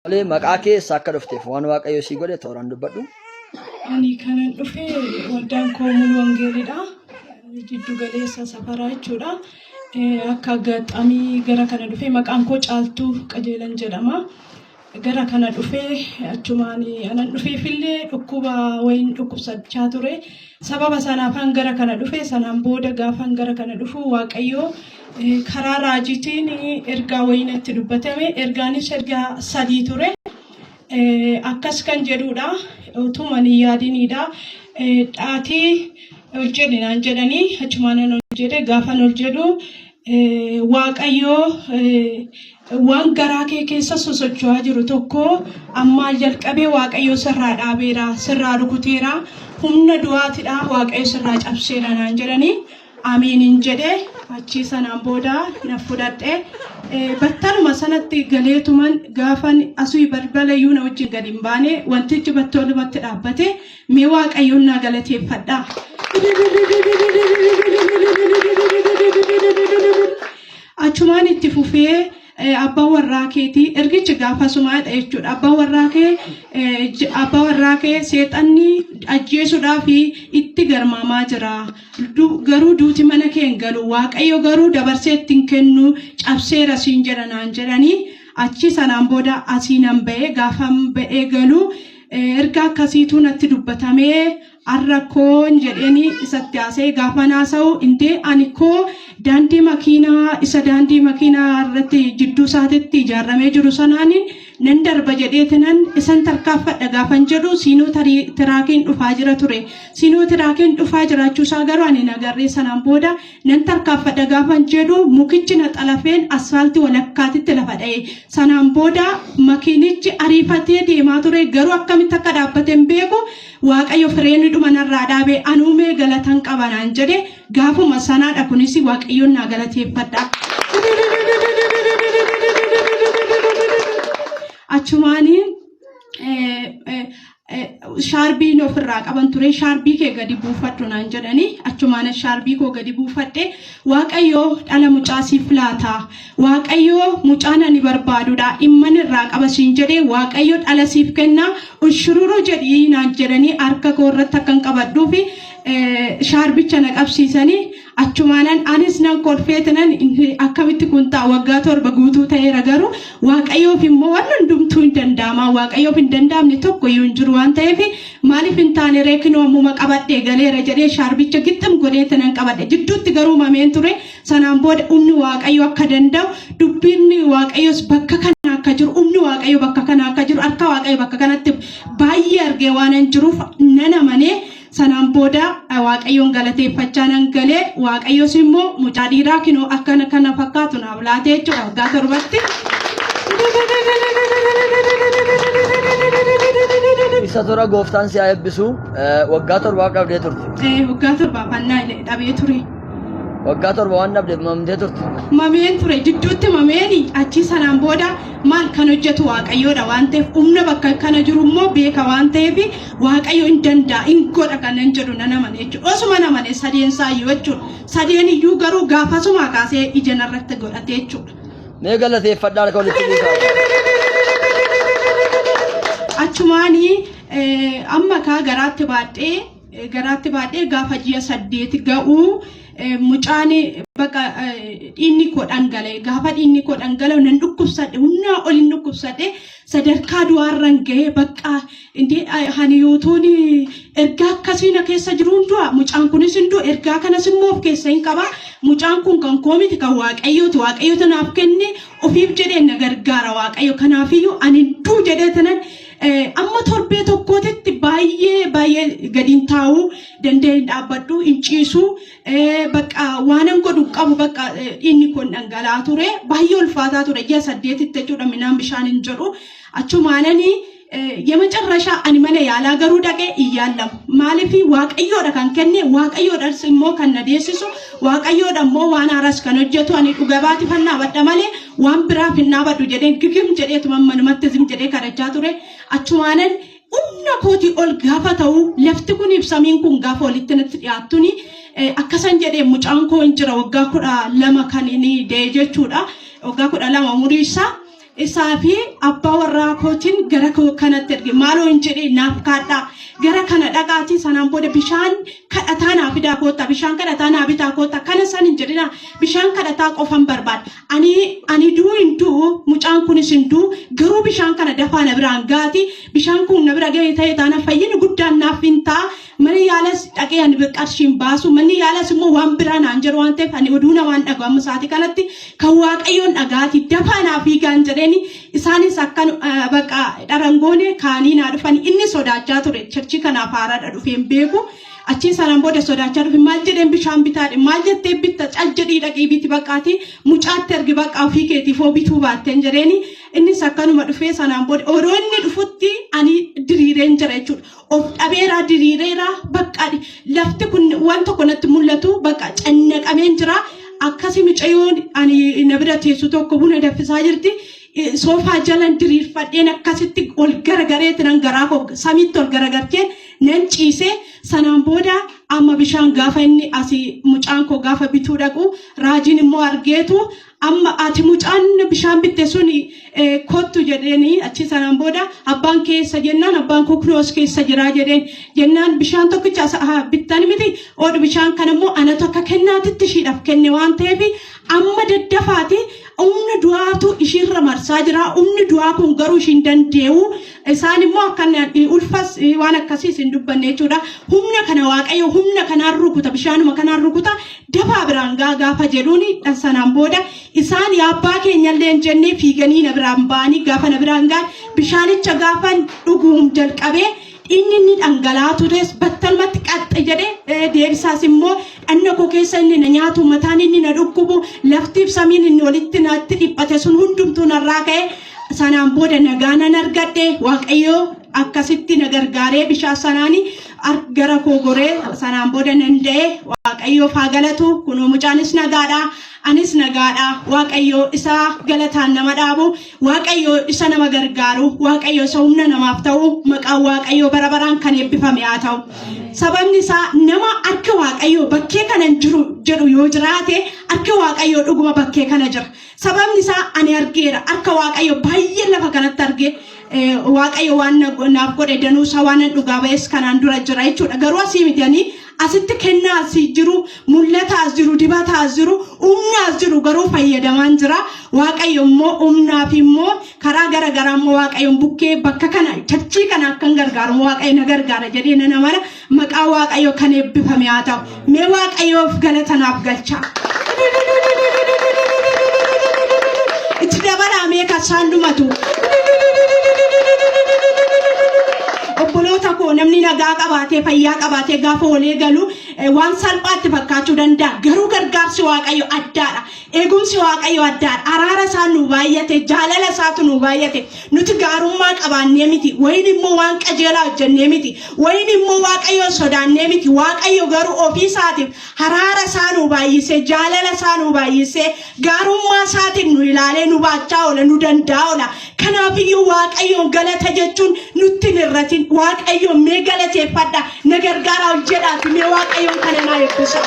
Oleh makake sakka dhufteef waan waaqayyo si godhe tooraan dubbadhu. Ani kanan dhufe waldaan koomul wangeelidha. Jiddu galeessa safaraa jechuudha. Akka gaxamii gara kana dhufe maqaan koo Caaltuu Qajeelan jedhama. Gara kana dhufe achumaani anan dhufeefillee dhukkuba wayin dhukkubsachaa ture. Sababa sanaafan gara kana dhufe sanaan booda gaafan gara kana dhufu waaqayyo karaa raajitiin ergaa wayinatti dubbatame ergaanis ergaa sadii ture. Akkas kan jedhudha utuma ni yaadinidha. Dhaatii hojjedhinaan jedhanii achumaan hojjedhe gaafan hojjedhu waaqayyo waan garaa kee keessa sosocho'aa jiru tokko amma jalqabee waaqayyo sirraa dhaabeera sirraa rukuteera humna du'aatidha waaqayyo sirraa cabseera naan jedhanii amiin jedhe achi sanaan booda na fudhadhe battaluma sanatti galeetuman gaafan asii balbalayyuu na wajjin gadi hin baane wantichi battalumatti dhaabbate mee waaqayyoon na galateeffadha. Achumaan itti fufee abbaa warraa keetii ergichi gaafa sumaadha jechuudha. Abbaa warraa kee seexanni ajjeesuudhaaf itti garmaamaa jira. Garuu duuti mana kee hin galu. Waaqayyo garuu dabarsee ittiin kennu cabseera siin jedhanaan jedhanii achi sanaan booda asiinan ba'ee gaafa ba'ee galu erga akkasiitu natti dubbatamee arrakkoon jedhanii isatti haasee gaafa naasa'u indee ani koo daandii makiinaa irratti jidduu isaatiitti ijaaramee jiru sanaan nan darba jedheetinan isan tarkaanfadha gaafan jedhu siinoo tiraakiin dhufaa jira ture. Siinoo tiraakiin dhufaa jiraachuu isaa garuu ani nagarree sanaan booda nan tarkaanfadha gaafan jedhu mukichi na xalafeen asfaaltii walakkaatitti lafa dha'e. Sanaan booda makiinichi ariifatee deemaa ture garuu akkamitti akka dhaabbate hin beeku. Waaqayyo fireen dhuma narraa dhaabee anuumee galatan qabanaan jedhe gaafuma sanaadha kunis waaqayyoon na galateeffadha. Achumaani shaarbii ofirraa qaban ture shaarbii kee gadi buufadhu naan jedhanii achumaan shaarbii koo gadi buufadhe waaqayyo dhala mucaa siif laata waaqayyo mucaan ani barbaadudha imman irraa qaba siin jedhee waaqayyo dhala siif kenna ushururu jedhii naan jedhanii harka koo irratti akkan qabadhuufi shaarbicha na qabsiisanii achumaanan anis nan kolfeetinan akkamitti kun ta'a waggaa 7 guutuu ta'eera garuu waaqayyoof immoo waan hundumtuu hin danda'ama waaqayyoof hin danda'amne tokko iyyuu hin jiru waan ta'eef maaliif hin taane reekinoo ammuma qabadhee galeera jedhee shaarbicha gixxam godheetinan qabadhe jidduutti garuu mameen ture sanaan booda humni waaqayyo akka danda'u dubbinni waaqayyos bakka kana akka jiru humni waaqayyo bakka kana akka jiru harka waaqayyo bakka kanatti baay'ee argee waan hin jiruuf nan amanee sanaan booda waaqayyoon galateeffachaa nan galee waaqayyos immoo mucaa dhiiraa kinoo akkana kana fakkaatu naaf laatee jechuudha waggaa 7tti. Isa tora gooftaan si haa eebbisu waggaa 7 qabdee turte. Waggaa 7 fannaa dhabee ture. Waggaa 7 waan dhabde mamdee turte. Mameen ture jidduutti mameeni achi sanaan booda maal kan hojjetu waaqayyoodha waan ta'eef humna bakka kana jiru immoo beeka waan ta'eef waaqayyo hin danda'a hin godha kanan jedhu nan amane jechuudha. Osuma namane sadeen saayyoo jechuudha. Sadeen iyyuu garuu gaafasuma kaasee ija narratti godhate jechuudha. Mee galateeffadhaa akka walitti buusaa. Achumaani amma kaa garaatti baadhee gaafa ji'a 8 ga'uu mucaan bakka dhiinni koo dhangala'e gaafa dhiinni koo dhangala'u nan dhukkubsadhe humnaa olin dhukkubsadhe sadarkaa du'aarran ga'ee bakka indee haniyootoon ergaa akkasii na keessa jiru hundu'a mucaan kunis hunduu ergaa kanas immoo of keessa hin qaba mucaan kun kan koomiti kan waaqayyoota naaf kenne ofiif jedhee na gargaara waaqayyo kanaafiyyuu ani duu jedheetanan amma torbee tokkootitti baay'ee gadiin taa'uu danda'e dhaabbadhu hin ciisu bakka waanan godhu qabu bakka inni kun dhangala'aa ture baay'ee ulfaataa ture ji'a 8tti jechuudha minaan bishaan hin jedhu achumaananii የመጨረሻ ani mana yaalaa garuu dhaqee iyyaalamu maaliif waaqayyoodha kan kenne waaqayyoodhas immoo kan nadeessisu waaqayyoodha immoo waan haaras kan hojjetu ani dhugabaati fannaa badha malee waan biraaf hin naabadhu jedheen gigim jedheetuma manumatti zim jedhee kadhachaa ture achumaanan humna kooti ol gaafa ta'u lafti kun ibsamiin kun gaafa walitti natti dhiyaattuni akkasan jedhee mucaan koo hin jira waggaa 12 kan inni dee jechuudha waggaa 12 umurii isaa isaafi abbaa warraa kootiin gara kanatti erge maaloo hin jedhee naaf kaadhaa gara kana dhaqaatii sanaan booda bishaan kadhataa naaf fidaa koota bishaan kadhataa naaf bitaa koota kana san hin jedhina bishaan kadhataa qofan barbaada ani duu hin duu mucaan kunis hin duu garuu bishaan kana dafaa na biraan gaati bishaan kun na bira gahee ta'ee taana fayyina guddaan naaf hin ta'a mani yaalas dhaqee ani qarshiin baasu mani yaalas immoo waan biraa naan jedhu waan ta'eef ani oduu namaan dhagahu amma sa'aatii kanatti kan waaqayyoon dhagaati dafaa naaf fiigaan jedheeni isaanis akkan baqa dharangoone kaanii naa dhufan inni sodaachaa ture churchii kanaaf haaraadha dhufeen beeku achi sanaan booda sodaachaa dhufe maal jedheen bishaan bitaadhe maal jettee bitta cal jedhii dhaqii biti baqaati mucaatti ergi baqa ofii keetiif hoo bituu baatteen jedheeni innis akkanuma dhufee sanaan booda odoo inni dhufutti ani diriireen jira jechuudha of dhabeeraa diriireeraa baqqaadhi lafti kun waan tokko natti mul'atu baqa cannaqameen jira akkasi mucayyoon ani na bira teessu tokko buna danfisaa jirti soofaa jalan diriirfadheen akkasitti ol garagareetti nan garaa koo samiitti ol garagarteen nan ciisee sanaan booda amma bishaan gaafa inni asii mucaan koo gaafa bituu dhaqu raajiin immoo argeetu amma ati mucaan bishaan bitte suni kottu jedheeni achi sanaan booda abbaan keessa jennaan abbaan koo kunoos keessa jira jedheen jennaan bishaan tokkicha bittan miti oodhu bishaan kan immoo anatu akka kennaatitti ishiidhaaf kenne waan ta'eef amma daddafaati umna du'aatu ishirra marsaa jira umni du'aa kun garuu ishiin dandeewu isaan immoo akkan ulfas waan akkasiis hin dubbanne jechuudha humna kana waaqayyo humna kanaan rukuta bishaanuma kanaan rukuta dafaa biraan gaafa jedhuuni sanaan booda isaan yaabbaa keenyallee hin jennee fiiganii na biraan ba'anii gaafa na biraan gaan bishaanicha gaafan dhuguun jalqabee inni dhangala'aa tures battalumatti qaxxe jedhee deebisaas immoo dhanna koo keessa inni na nyaatu mataan inni na dhukkubu laftiif samiin inni walitti natti dhiphate sun hundumtuu narraa ka'e sanaan booda nagaa nan argadhe waaqayyoo akkasitti na gargaaree bishaan sanaanii gara koo goree sanaan booda nan da'e waaqayyoof haa galatu kunoo mucaanis nagaadha anis nagaadha waaqayyoo isa galataan nama dhaabu waaqayyoo isa nama gargaaru waaqayyoo isa humna namaaf ta'u maqaan waaqayyoo bara baraan kan eebbifame haa ta'u sababni isaa nama akka waaqayyoo bakkee kana jiru jedhu yoo jiraate akka waaqayyoo dhuguma bakkee kana jira sababni isaa ani argeera akka waaqayyoo baay'ee lafa kanatti argee waaqayyo waan naaf godhe danuusaa waan dhugaa ba'es kanaan dura jira jechuudha garuu asii mitanii asitti kennaa asii jiru mul'ata as jiru dibata as jiru humna as jiru garuu fayyadamaan jira waaqayyo immoo humnaaf immoo karaa garagaraa immoo waaqayyoon bukkee bakka kana chachii kana akkan gargaaru waaqayyo na gargaara jedhee na mala maqaa waaqayyo kan eebbifame haa ta'u mee waaqayyoof galatanaaf galcha itti dabalaa mee kasaan dhumatu obboloota koo namni nagaa qabaatee fayyaa qabaatee gaafa walee galu waan salphaatti fakkaachuu danda'a garuu gargaarsi waaqayyo addaadha eegumsi waaqayyo addaadha araara isaa nu baay'ate jaalala isaatu nu baay'ate nuti gaarummaa qabaannee miti wayin immoo waan qajeelaa hojjennee miti wayin immoo waaqayyo sodaannee miti waaqayyo garuu ofii isaatiif araara isaa nu baay'isee jaalala isaa nu baay'isee gaarummaa isaatiin nu ilaalee nu baachaa oola nu danda'a oola kanaafiyyuu waaqayyoon galata jechuun nutti hin irratin waaqayyoon mee galateeffadha na gargaara jedhaati mee waaqayyoon kana naa eebbisa